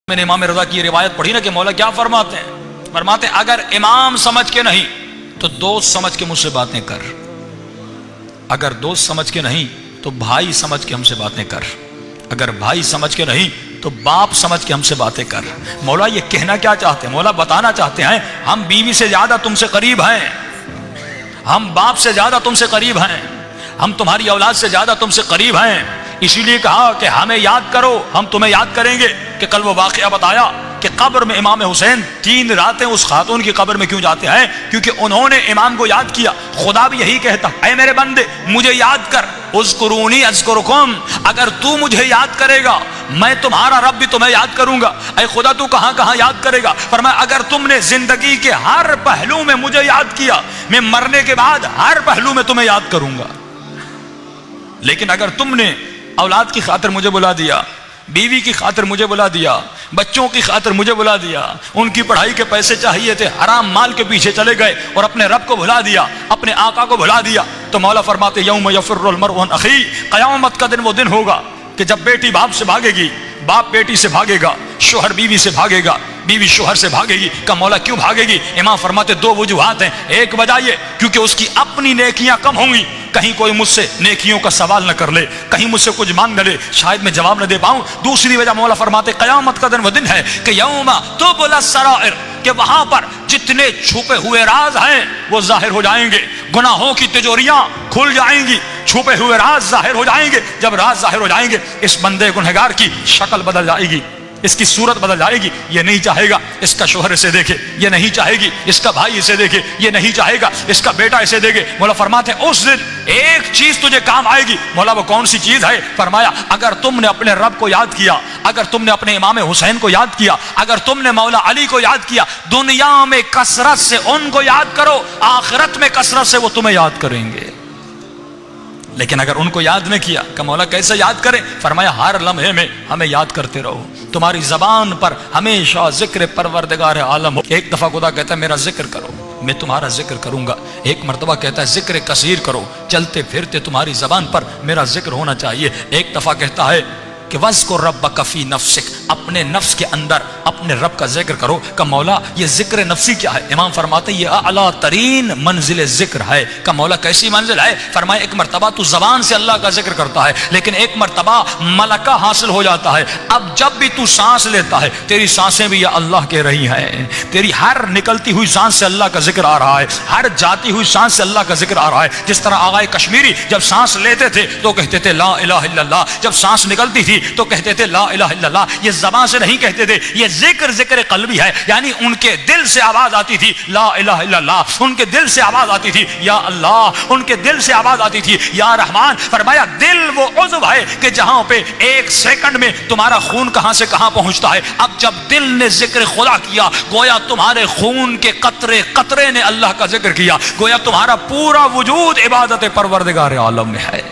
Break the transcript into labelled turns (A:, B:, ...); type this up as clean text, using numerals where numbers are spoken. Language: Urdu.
A: میں نے امام رضا کی روایت پڑھی نا کہ مولا کیا فرماتے ہیں؟ فرماتے ہیں اگر امام سمجھ کے نہیں تو دوست سمجھ کے مجھ سے باتیں کر، اگر دوست سمجھ کے نہیں تو بھائی سمجھ کے ہم سے باتیں کر، اگر بھائی سمجھ کے نہیں تو باپ سمجھ کے ہم سے باتیں کر۔ مولا یہ کہنا کیا چاہتے ہیں؟ مولا بتانا چاہتے ہیں ہم بیوی سے زیادہ تم سے قریب ہیں، ہم باپ سے زیادہ تم سے قریب ہیں، ہم تمہاری اولاد سے زیادہ تم سے قریب ہیں، اسی لیے کہا کہ ہمیں یاد کرو ہم تمہیں یاد کریں گے۔ کہ کل وہ واقعہ بتایا کہ قبر میں امام حسین 3 راتیں اس خاتون کی قبر میں کیوں جاتے ہیں؟ کیونکہ انہوں نے امام کو یاد کیا۔ خدا بھی یہی کہتا اے میرے بندے مجھے یاد کر، اذکرونی اذکرکم، اگر تو مجھے یاد کرے گا میں تمہارا رب بھی تمہیں یاد کروں گا۔ اے خدا تو کہاں کہاں یاد کرے گا؟ فرمایا اگر تم نے زندگی کے ہر پہلو میں مجھے یاد کیا میں مرنے کے بعد ہر پہلو میں تمہیں یاد کروں گا، لیکن اگر تم نے اولاد کی خاطر مجھے بلا دیا، بیوی کی خاطر مجھے بلا دیا، بچوں کی خاطر مجھے بلا دیا، ان کی پڑھائی کے پیسے چاہیے تھے حرام مال کے پیچھے چلے گئے اور اپنے رب کو بھلا دیا، اپنے آقا کو بھلا دیا، تو مولا فرماتے یوم یفر المرء من اخیہ، قیامت کا دن وہ دن ہوگا کہ جب بیٹی باپ سے بھاگے گی، باپ بیٹی سے بھاگے گا، شوہر بیوی سے بھاگے گا، بیوی شوہر سے بھاگے گی۔ کہ مولا کیوں بھاگے گی؟ امام فرماتے 2 وجوہات ہیں۔ ایک وجہ یہ کیونکہ اس کی اپنی نیکیاں کم ہوں گی، کہیں کوئی مجھ سے نیکیوں کا سوال نہ کر لے، کہیں مجھ سے کچھ مانگ نہ لے، شاید میں جواب نہ دے پاؤں۔ دوسری وجہ مولا فرماتے قیامت کا دن وہ دن ہے کہ یوم تبلی السرائر، کہ وہاں پر جتنے چھپے ہوئے راز ہیں وہ ظاہر ہو جائیں گے، گناہوں کی تجوریاں کھل جائیں گی، چھپے ہوئے راز ظاہر ہو جائیں گے۔ جب راز ظاہر ہو جائیں گے اس بندے گنہگار کی شکل بدل جائے گی، اس کی صورت بدل جائے گی، یہ نہیں چاہے گا اس کا شوہر اسے دیکھے، یہ نہیں چاہے گی اس کا بھائی اسے دیکھے، یہ نہیں چاہے گا اس کا بیٹا اسے دیکھے۔ مولا فرماتے ہیں اس دن ایک چیز تجھے کام آئے گی۔ مولا وہ کون سی چیز ہے؟ فرمایا اگر تم نے اپنے رب کو یاد کیا، اگر تم نے اپنے امام حسین کو یاد کیا، اگر تم نے مولا علی کو یاد کیا، دنیا میں کثرت سے ان کو یاد کرو، آخرت میں کثرت سے وہ تمہیں یاد کریں گے۔ لیکن اگر ان کو یاد نہ کیا کہ مولا کیسے یاد کریں؟ فرمایا ہر لمحے میں ہمیں یاد کرتے رہو، تمہاری زبان پر ہمیشہ ذکر پروردگار عالم ہو۔ ایک دفعہ خدا کہتا ہے میرا ذکر کرو میں تمہارا ذکر کروں گا، ایک مرتبہ کہتا ہے ذکر کثیر کرو، چلتے پھرتے تمہاری زبان پر میرا ذکر ہونا چاہیے۔ ایک دفعہ کہتا ہے کہ وَاذْكُر رَبَّكَ فِي نَفْسِكَ، اپنے نفس کے اندر اپنے رب کا ذکر کرو۔ کہ مولا یہ ذکر نفسی کیا ہے؟ امام فرماتے ہیں یہ اعلیٰ ترین منزل ذکر ہے۔ کہ مولا کیسی منزل ہے؟ فرمایا ایک مرتبہ تو زبان سے اللہ کا ذکر کرتا ہے، لیکن ایک مرتبہ ملکہ حاصل ہو جاتا ہے، اب جب بھی تو سانس لیتا ہے تیری سانسیں بھی یا اللہ کہہ رہی ہیں، تیری ہر نکلتی ہوئی سانس سے اللہ کا ذکر آ رہا ہے، ہر جاتی ہوئی سانس سے اللہ کا ذکر آ رہا ہے۔ جس طرح آغا کشمیری جب سانس لیتے تھے تو کہتے تھے لا الہ الا اللہ، جب سانس نکلتی تھی تو کہتے تھے لا الہ الا اللہ۔ یہ زبان سے نہیں کہتے تھے، یہ ذکر قلبی ہے، یعنی ان کے دل سے آواز آتی تھی لا الہ الا اللہ، ان کے دل سے آواز آتی تھی یا اللہ، ان کے دل سے آواز آتی تھی یا رحمان۔ فرمایا دل وہ عضو ہے کہ جہاں پہ 1 سیکنڈ میں تمہارا خون کہاں سے کہاں پہنچتا ہے۔ اب جب دل نے ذکر خدا کیا گویا تمہارے خون کے قطرے قطرے نے اللہ کا ذکر کیا، گویا تمہارا پورا وجود عبادت پروردگار عالم میں ہے۔